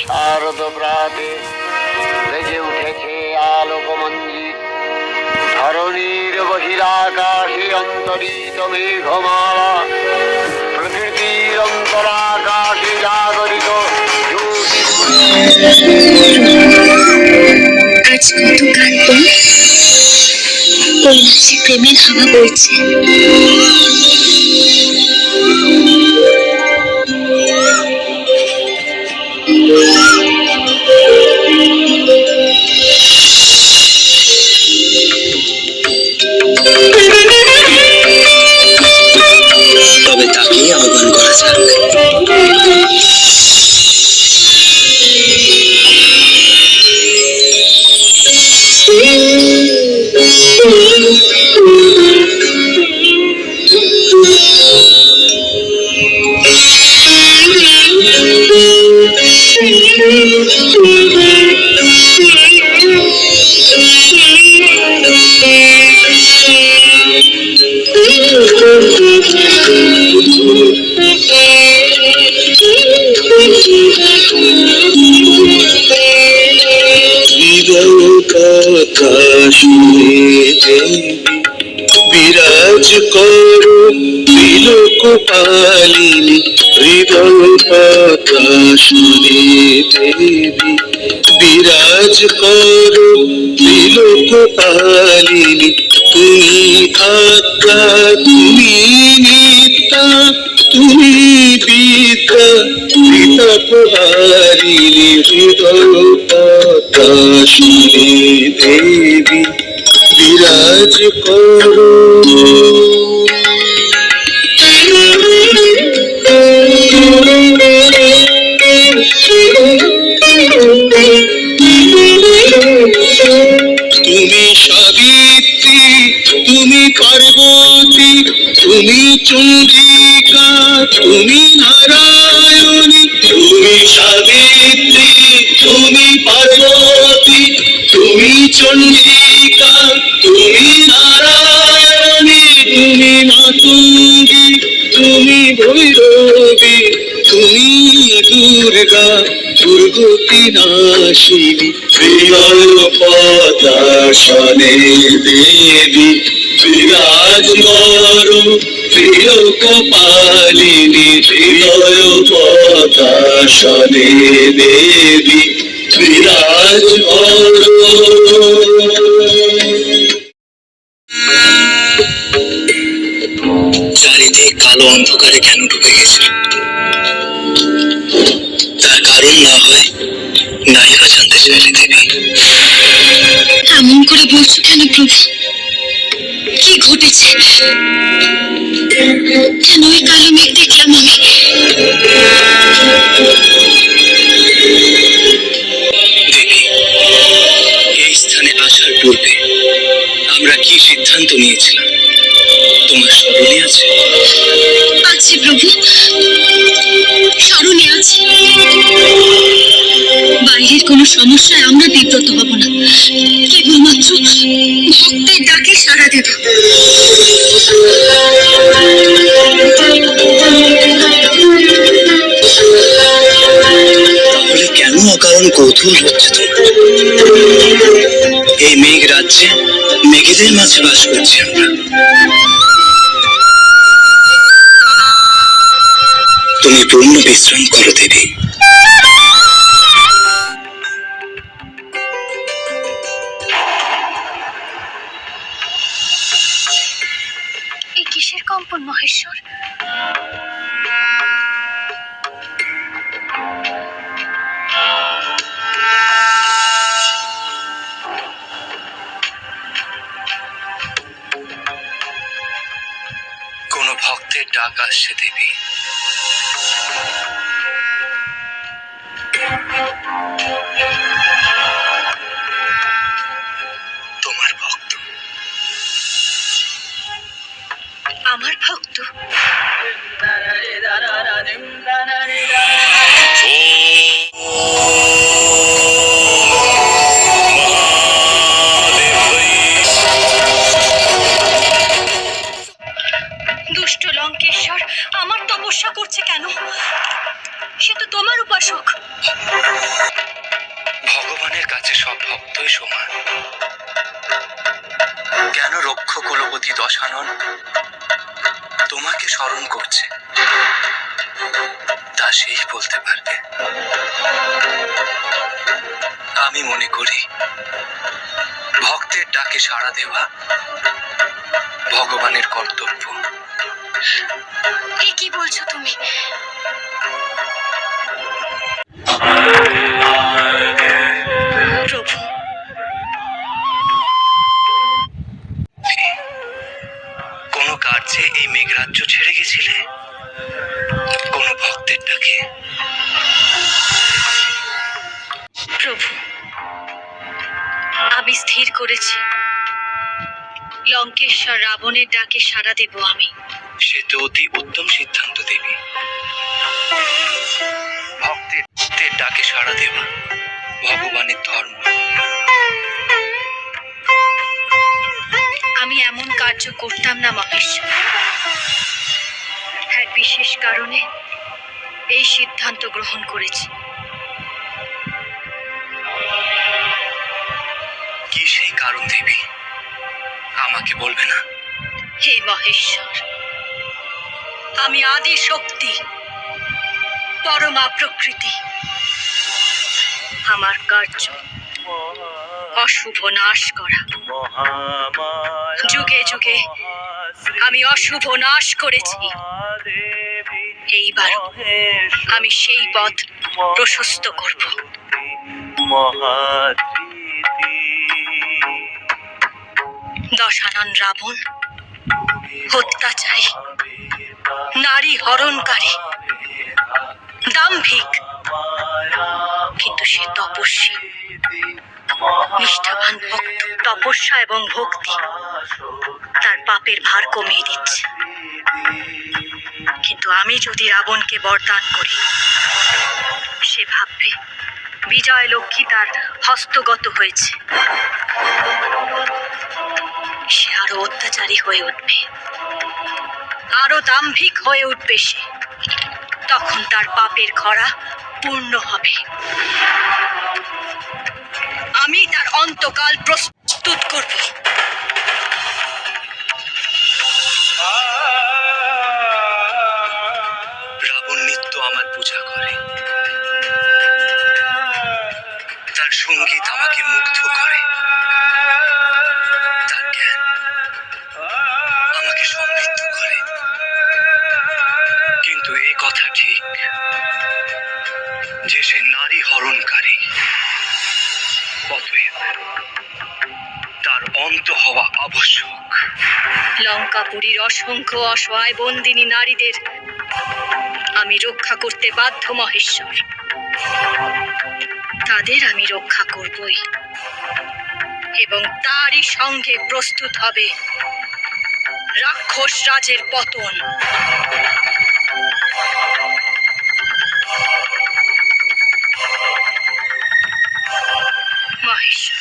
শারদ প্রাতে বেজে উঠেছে আলোকমঞ্জিত, ধরণীর বহিরাকাশে অন্তরিত মেঘমালা, প্রকৃতির অন্তরাকাশে জাগরিত আজ কত কান্ত কৈলাসে প্রেমের হাওয়া বইছে। তবে তাকেই আহ্বান করা যাক। বিরাজ করো বিলোক পালিনী, হৃদয় প্রকাশনে দেবী। বিরাজ করো বিলোক পালিনী, তুমি আজ্ঞা, তুমি নিত্যা, তুমি বিদ্যা, বিতাপহারিণী, হৃদয় প্রকাশনে দেবী। বিরাজ করো। তুমি সাবিত্রী, তুমি পার্বতী, তুমি চন্দ্রিকা, তুমি নারায়ণী। তুমি সাবিত্রী, তুমি পার্বতী, তুমি চন্দ্রিকা, তুমি নারায়ণী। তুমি মাতঙ্গী, তুমি ভৈরবী, তুমি দুর্গা, দুর্গতি নাশিনী, হৃদয় পদাশনে দেবী। বিরাজ করো প্রিয় কপালিনী, হৃদয় পদাশনে দেবী। বিরাজ করো। চারিদিক কালো অন্ধকারে কেন ঢুকে গেছে? তার কারণ না হয় নাই বা জানতে চাইলে দেবী। এমন করে বলছো কেন প্রভু? কি ঘটেছে? কেন ওই কালো মেঘ দেখলাম আমি? দেবী, এই স্থানে আসার পূর্বে আমরা কি সিদ্ধান্ত নিয়েছিলাম তোমার স্মরণে আছে? আছে প্রভু, স্মরণে আছে। বাইরের কোনো সমস্যায় আমরা বিব্রত হব না, কেবলমাত্র ভক্তের ডাকে সাড়া দেব। তাহলে কেন অকারণ কৌতূহল হচ্ছে তোমার? এই মেঘ রাজ্যে মেঘেদের মাঝে বাস করছি আমরা। তুমি পূর্ণ বিশ্রাম করো দেবী। এই কিসের কম্পন মহেশ্বর? কোন ভক্তের ডাক আসছে দেবী। তোমার ভক্ত। আমার ভক্ত? দুষ্ট লঙ্কেশ্বর, আমার ভগবানের কাছে সব ভক্তই সমান। কেন রক্ষ কুলপতি দশানন তোমাকে স্মরণ করছে তা সেই বলতে পারবে। আমি মনে করি ভক্তের ডাকে সাড়া দেওয়া ভগবানের কর্তব্য। এ কি বলছো তুমি? প্রভু, কোনো কার্যে এই মেঘরাজ্য ছেড়ে গেছিলে? কোনো ভক্তের ডাকে? প্রভু, আমি স্থির করেছি লঙ্কেশ্বর রাবণের ডাকে সাড়া দেব আমি। সে তো অতি উত্তম সিদ্ধান্ত দেবী। ভক্তের ডাকে সাড়া দেওয়া ভগবানের ধর্ম। আমি এমন কার্য করতাম না মহেশ্বর। এক বিশেষ কারণে এই সিদ্ধান্ত গ্রহণ করেছি। কি সেই কারণ দেবী, আমাকে বলবে না? হে মহেশ্বর, আমি আদি শক্তি, পরমা প্রকৃতি। আমার কার্য অশুভ নাশ করা। যুগে যুগে আমি অশুভ নাশ করেছি। এইবার আমি সেই পথ প্রশস্ত করব। দশানন রাবণ অত্যাচারী, নারী হরণকারী, দাম্ভিক, কিন্তু সে তপস্বী, নিষ্ঠাবান ভক্ত। তপস্যা এবং ভক্তি তার পাপের ভার কমিয়ে দিচ্ছে। কিন্তু আমি যদি রাবণকে বরদান করি, সে ভাববে বিজয় লক্ষ্মী তার হস্তগত হয়েছে। সে আরো অত্যাচারী হয়ে উঠবে, আরো দাম্ভিক হয়ে উঠবে সে। তখন তার পাপের খরা পূর্ণ হবে। আমি তার অন্তকাল প্রস্তুত করব। রাবণ নিত্য আমার পূজা করে, তার সঙ্গীত আমাকে মুগ্ধ করে, তার জ্ঞান আমাকে সমৃদ্ধ করে। কিন্তু এই কথা ঠিক যে সে নারী হরণকারী। অতএব তার অন্ত হওয়া আবশ্যক। লঙ্কাপুরীর অসংখ্য অসহায় বন্দিনী নারীদের আমি রক্ষা করতে বাধ্য মহেশ্বর। তাদের আমি রক্ষা করবই, এবং তারই সঙ্গে প্রস্তুত হবে রাক্ষস রাজের পতন। মহেশ্বর,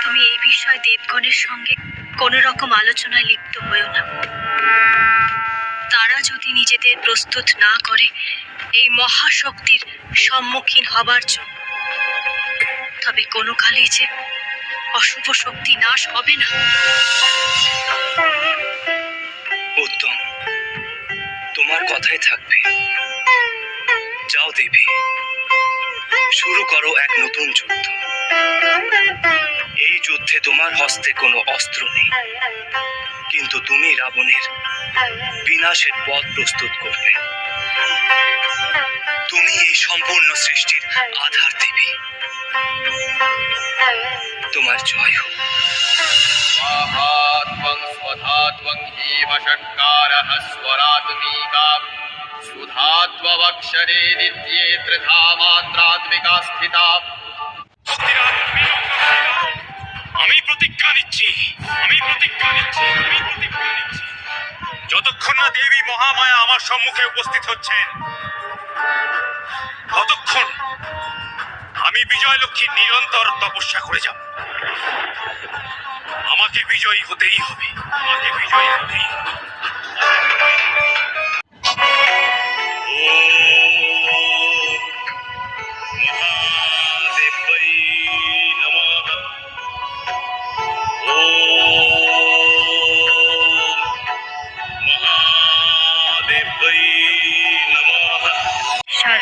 তুমি এই বিষয়ে দেবগণের সঙ্গে কোনো রকম আলোচনায় লিপ্ত হয়েও না। তারা যদি নিজেদের প্রস্তুত না করে এই মহাশক্তির সম্মুখীন হবার জন্য, তবে কোনো কালেই যে অশুভ শক্তি নাশ হবে না। উত্তম, তোমার কথাই থাকবে। যাও দেবী, শুরু করো এক নতুন যুদ্ধ। এই যুদ্ধে তোমার হস্তে কোনো অস্ত্র নেই, কিন্তু তুমি রাবণের বিনাশের পথ প্রস্তুত করবে। তুমি এই সম্পূর্ণ সৃষ্টির আধার দেবী। তোমার জয় হোক। स्वाहात्वं स्वधात्वं हीव षट्कारः स्वरात्मिका सुधात्ववक्षरे नित्ये त्रिधा मात्रात्मिका स्थिता। আমি প্রতিজ্ঞা নিচ্ছি, যতক্ষণ না দেবী মহামায়া আমার সম্মুখে উপস্থিত হচ্ছেন, ততক্ষণ আমি বিজয় লক্ষ্মীর নিরন্তর তপস্যা করে যাব। আমাকে বিজয়ী হতেই হবে। ওম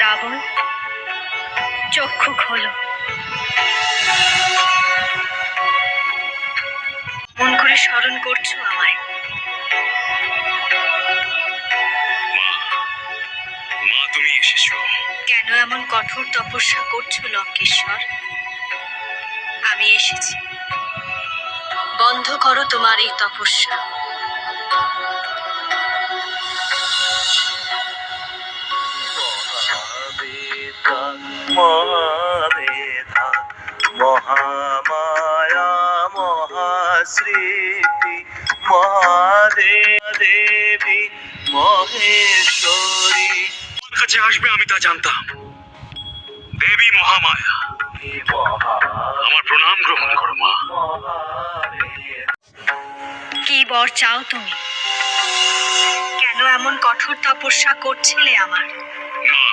রাবণ, চক্ষু খোলো। মন করে স্মরণ করছো আমায়? মা, মা তুমি এসেছো। কেন এমন কঠোর তপস্যা করছো লঙ্কেশ্বর? আমি এসেছি, বন্ধ করো তোমার এই তপস্যা। মহামেধা মহামায়া মহাস্মৃতি মহাদেবী মহেশ্বরী। আমার কাছে আসবে আমি তা জানতাম। দেবী মহামায়া, আমার প্রণাম গ্রহণ করো মা। কি বর চাও তুমি? কেন এমন কঠোর তপস্যা করছিলে আমার? মা,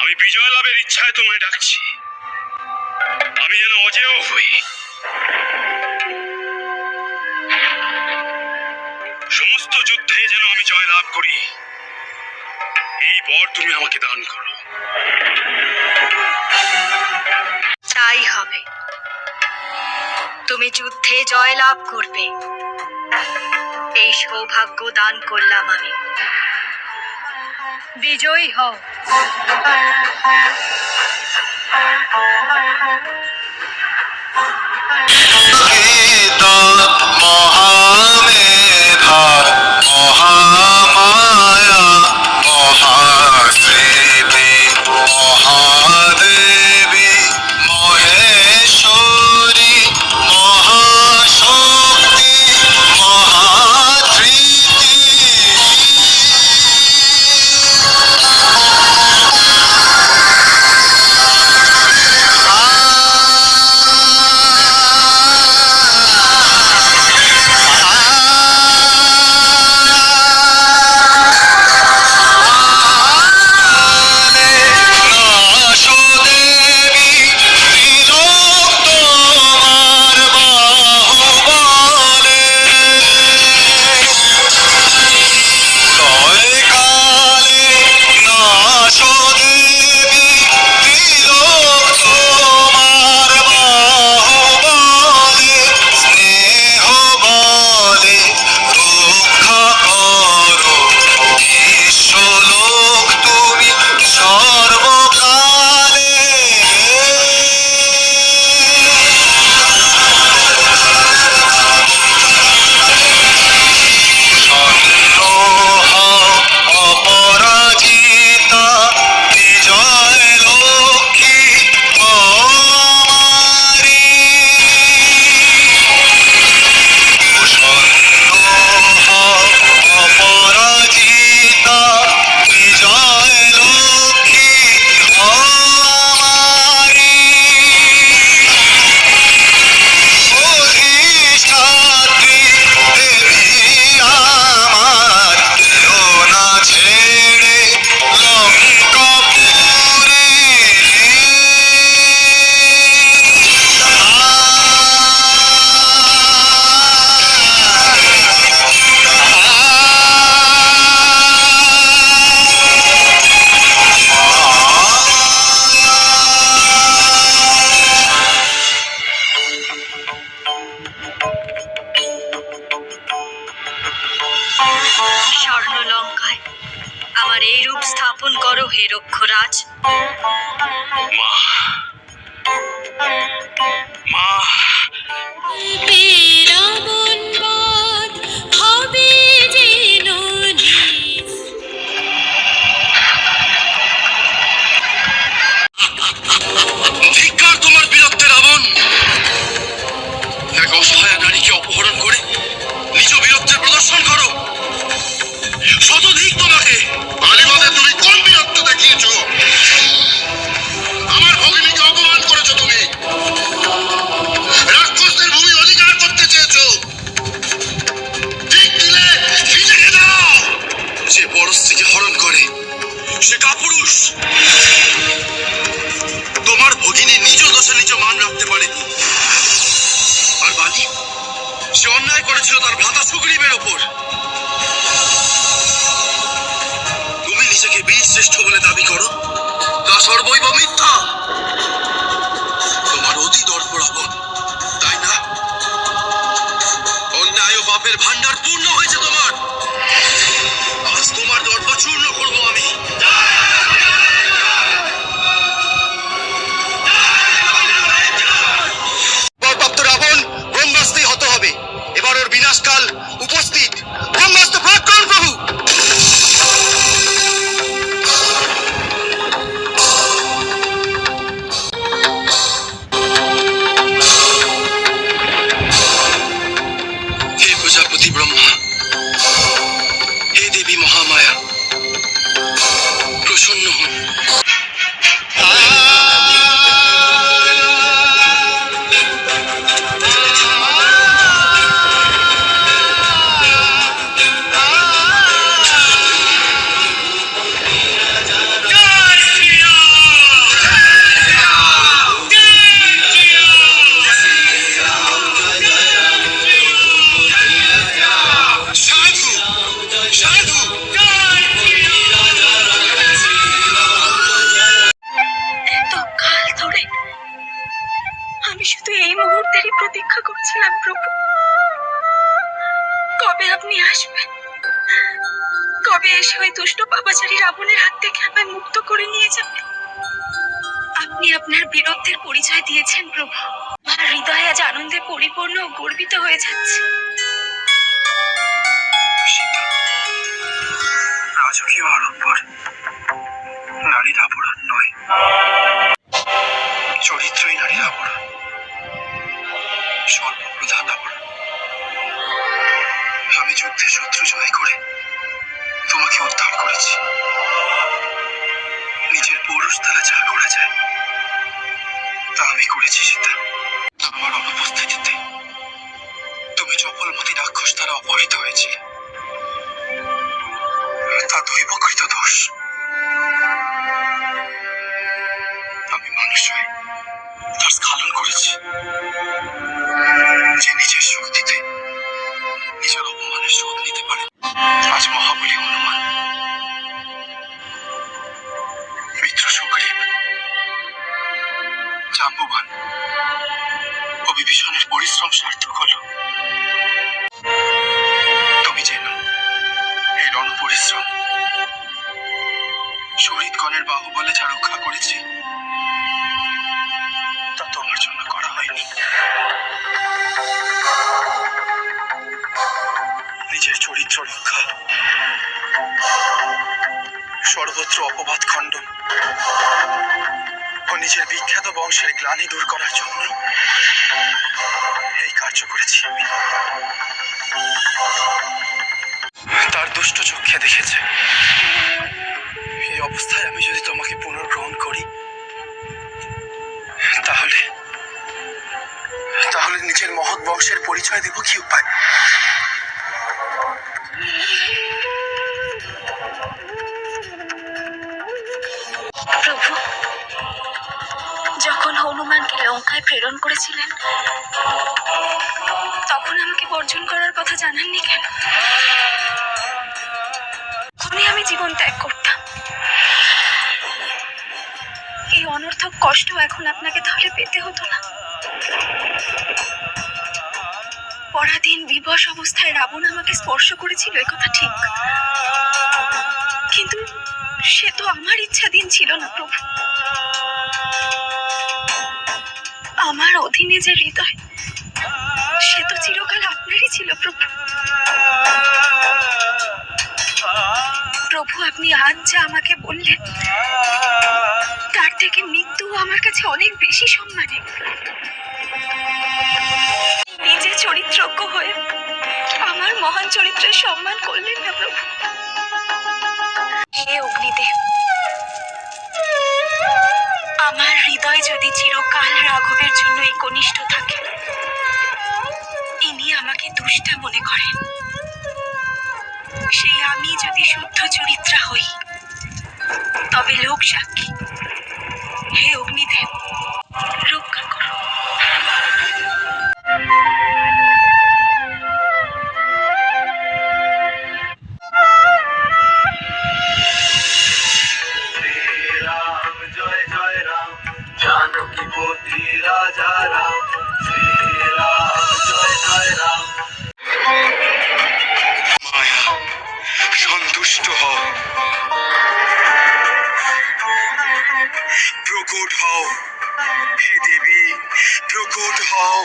আমি বিজয় লাভের ইচ্ছায় তোমায় ডাকছি। আমি যেন অজেয় হই, সমস্ত যুদ্ধে যেন আমি জয় লাভ করি, এই বর তুমি আমাকে দান করো। তাই হবে, তুমি যুদ্ধে জয় লাভ করবে, এই সৌভাগ্য দান করলাম আমি। বিজয়ী হও। মহামেধা মহামায়া মহাস্মৃতি মহাদেবী মহেশ্বরী মহাশক্তি মহাধৃতি। স্বর্ণলঙ্কায় আমার এই রূপ স্থাপন করো হে রক্ষরাজ। মা, মা, ধিক্কার তোমার বীরত্বে রাবণ। এক অসহায় নারীকে অপহরণ করে নিজ বীরত্বের প্রদর্শন করো, শতধিক তোমাকে। বালিবাদে তুমি কোন বীরত্ব দেখিয়েছো? আমার ভগিনীকে অপমান করেছো তুমি, রাক্ষসদের ভূমি অধিকার করতে চেয়েছো। সর্বৈব মিথ্যা। তোমার অতি দর্প রাবণ, তাই না? অন্যায় ও পাপের ভান্ডার পূর্ণ হয়েছে তোমার। আজ তোমার দর্প চূর্ণ করবো আমি। বরপ্রাপ্ত রাবণ ব্রহ্মাস্ত্রেই হত হবে। এবার ওর বিনাশকাল উপস্থিত। ব্রহ্মাস্ত্র প্রয়োগ করুন প্রভু। হে প্রজাপতি ব্রহ্মা, হে দেবী মহামায়া, প্রসন্ন হন। সাধু সাধু এত কাল ধরে আমি শুধু এই মুহূর্তেরই প্রতীক্ষা করছিলাম প্রভু। কবে আপনি আসবেন? কবে এসে ওই দুষ্ট পাপাচারী রাবণের হাত থেকে আমায় মুক্ত করে নিয়ে যাবেন? আপনি আপনার বীরত্বের পরিচয় দিয়েছেন প্রভু। আমার হৃদয় আজ আনন্দে পরিপূর্ণ ও গর্বিত হয়ে যাচ্ছে। সীতা, রাজকীয় আড়ম্বর নারীর আবরণ নয়, চরিত্রই নারীর আবরণ, সর্বপ্রধান আবরণ। আমি যুদ্ধে শত্রু জয় করে তোমাকে উদ্ধার করেছি। নিজের পৌরুষ দ্বারা যা করা যায় তা আমি করেছি সীতা। আমার অনুপস্থিতিতে তুমি চপলমতি রাক্ষস দ্বারা অপহৃত হয়েছিলে। তা দৈবকৃত দোষ। আমি মানুষ হয়ে তার স্খলন করেছি। যে নিজের শক্তিতে নিজের অপমানের শোধ নিতে পারে, আজ মহাবলী হনুমান, মিত্র সুগ্রীব, জাম্ববান ও বিভীষণের পরিশ্রম সার্থক হল। তুমি জেনো, এই রণ পরিশ্রম শহীদগণের বাহুবলে যা রক্ষা করেছি তা তোমার জন্য করা হয়নি। নিজের চরিত্র রক্ষা, সর্বত্র অপবাদ খণ্ডন ও নিজের বিখ্যাত বংশের গ্লানি দূর করার জন্য এই কার্য করেছি আমি। তার দুষ্ট চোখে দেখেছে এই অবস্থায় আমি যদি তোমাকে পুনর্গ্রহণ করি তাহলে তাহলে নিজের মহৎ বংশের পরিচয় দেব কি উপায়? প্রভু, যখন হনুমানকে লঙ্কায় প্রেরণ করেছিলেন তখন আমাকে বর্জন করার কথা জানাননি কেন? তখনই আমি জীবন ত্যাগ করতাম। এই অনর্থক কষ্ট এখন আপনাকে তাহলে পেতে হতো না। পরাধীন বিবশ অবস্থায় রাবণ আমাকে স্পর্শ করেছিল, এ কথা ঠিক, কিন্তু সে তো আমার ইচ্ছাধীন ছিল না প্রভু। আমার অধীনে যে হৃদয়, সে তো চিরকাল আপনারই ছিল প্রভু। প্রভু, আপনি আজ যা আমাকে বললেন তার থেকে মৃত্যু আমার কাছে অনেক বেশি সম্মানের। নিজে চরিত্রজ্ঞ হয়ে আমার মহান চরিত্রের সম্মান করলেন না প্রভু। হে অগ্নিদেব, আমার হৃদয় যদি চিরকাল রাঘবের জন্য একনিষ্ঠ থাকে, ইনি আমাকে দুষ্টা মনে করেন, সেই আমি যদি শুদ্ধ চরিত্রা হই, তবে লোক সাক্ষী। হে অগ্নিদেব, রক্ষা করো। জয় রঘুপতি রাজা রাম, শ্রীরাম জয় জয় রাম। মায়া সন্তুষ্ট হও, প্রকট হও, হে দেবী প্রকট হও।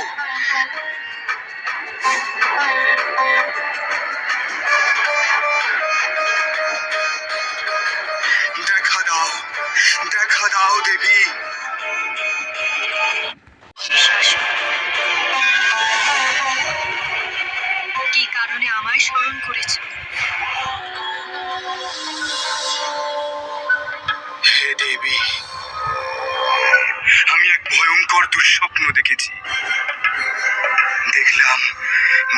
দেখা দাও, দেখা দাও দেবী। কি কারণে আমায় স্মরণ করেছো? হে দেবী, আমি এক ভয়ঙ্কর দুঃস্বপ্ন দেখেছি। দেখলাম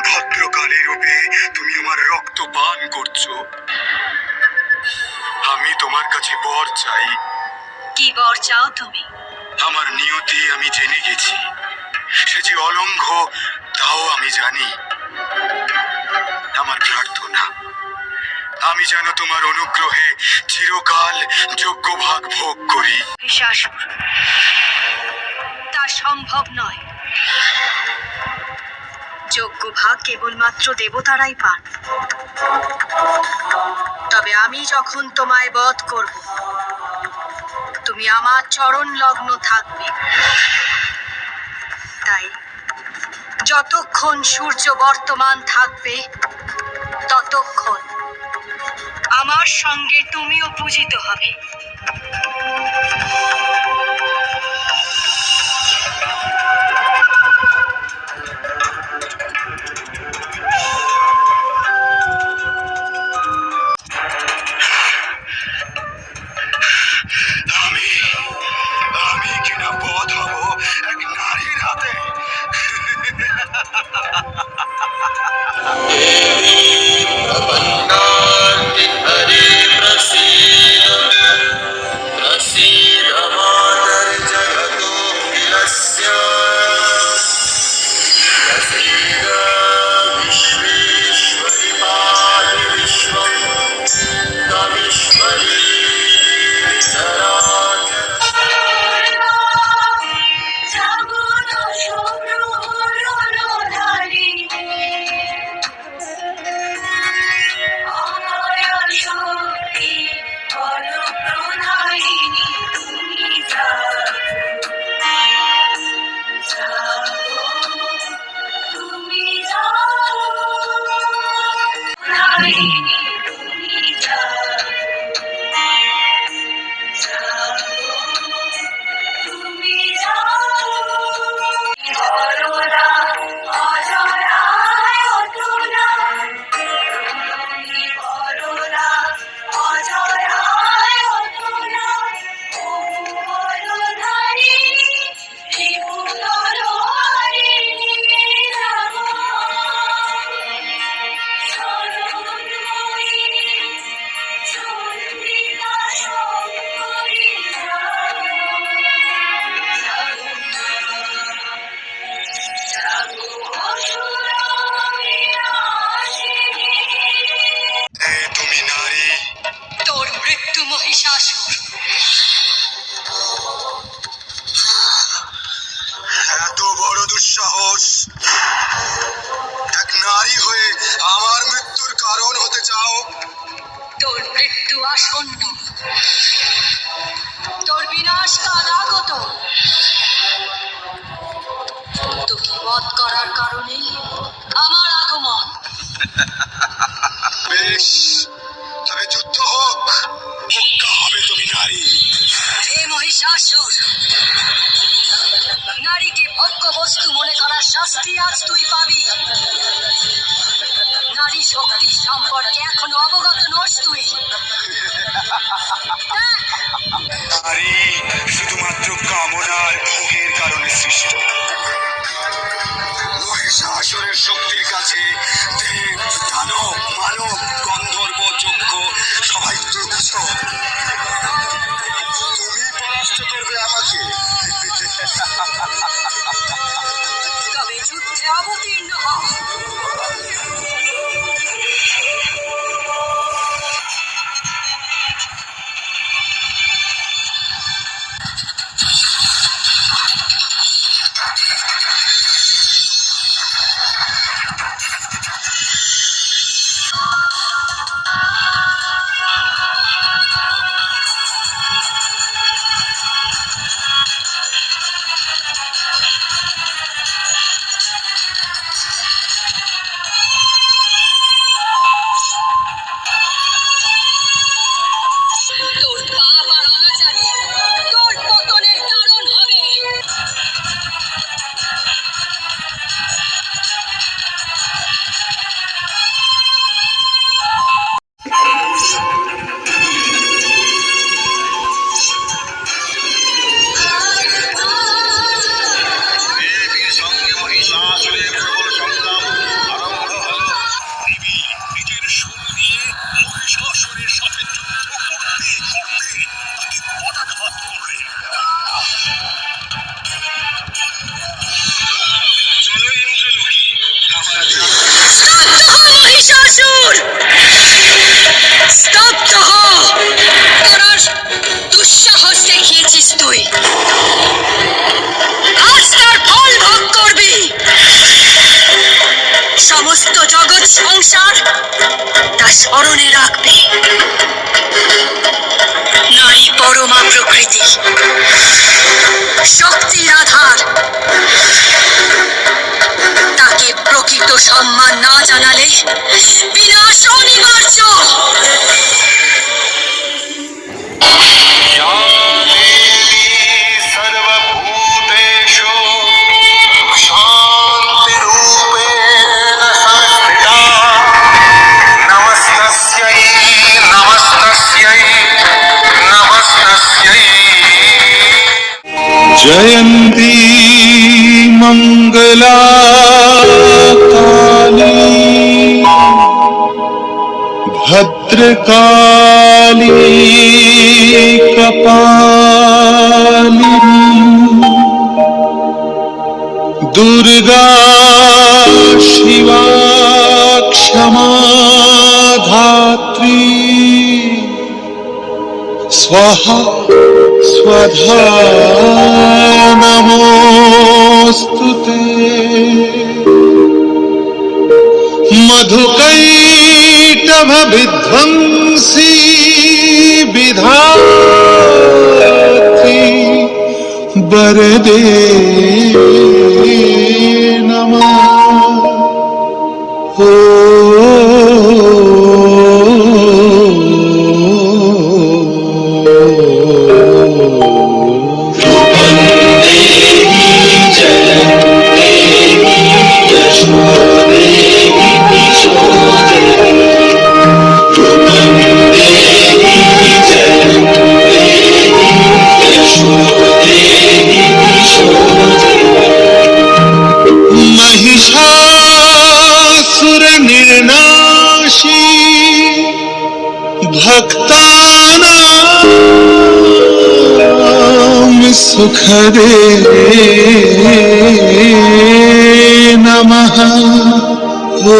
ভদ্রকালী রূপে তুমি আমার রক্ত পান করছো। আমি তোমার কাছে বর চাই। কি বর চাও তুমি? আমার নিয়তি আমি জেনে গেছি, সে যে অলঙ্ঘ তাও আমি জানি। আমার প্রার্থনা, আমি যেন তোমার অনুগ্রহে চিরকাল যজ্ঞভাগ ভোগ করি। শাশুর, তা সম্ভব নয়। যোগ্য ভাগ কেবলমাত্র দেবতারাই পান। তবে আমি যখন তোমায় বধ করব, তুমি আমার চরণ লগ্ন থাকবে। তাই যতক্ষণ সূর্য বর্তমান থাকবে, ততক্ষণ আমার সঙ্গে তুমিও পূজিত হবে। আমি আমি কিনা বধ হব এক নারীর হাতে। हरे प्रसीद प्रसीद मातर जगतोऽखिलस्य प्रसीद विश्वेश्वरि पाहि विश्वं तमीश्वरी चराचर। তুমি নারী, তোর মৃত্যু মহিষাসুর। এত বড় দুঃসাহস! এক নারী হয়ে আমার মৃত্যুর কারণ হতে চাও? তোর মৃত্যু আসন্ন, তোর বিনাশ কাল আগত। তোকে বধ করার কারণে আমার আগমন। বেশ, তবে যুদ্ধ হোক, হত্যা হবে তুমি নারী। হে মহিষাসুর, নারীকে ভোগ্য বস্তু মনে করার শাস্তি আজ তুই পাবি। নারী শক্তি সম্পর্কে এখনো অবগত নস তুই। নারী শুধুমাত্র কামনার ভোগের কারণে সৃষ্ট। মহিষাসুরের শক্তির কাছে দেব, দানব, মানব, গন্ধর্ব, যজ্ঞ সবাই তুচ্ছ। তুমি পরাস্ত করবে আমাকে। তবে যুদ্ধে অবতীর্ণ হ। করেছিস তুই, আজ তার ফল ভোগ করবি। সমস্ত জগৎ সংসার তা স্মরণে রাখবে। নারী পরমা প্রকৃতি, শক্তির আধার। তাকে প্রকৃত সম্মান না জানালে বিনাশ অনিবার্য। সর্বভূতেষু শান্তিরূপেণ সংস্থিতা নমস্তস্যৈ নমস্তস্যৈ নমস্তস্যৈ জয়ন্তী মঙ্গলা কালী ভদ্রকালী কপালিনী দুর্গা শিবা ক্ষমা ধাত্রী স্বাহা স্বধা নমোস্তুতে মধুকৈটভ বিধ্বংসী বিধাত্রী বরদে নমঃ। ও महिषासुर निर्नाशी भक्तानां सुखदे नमः। ओ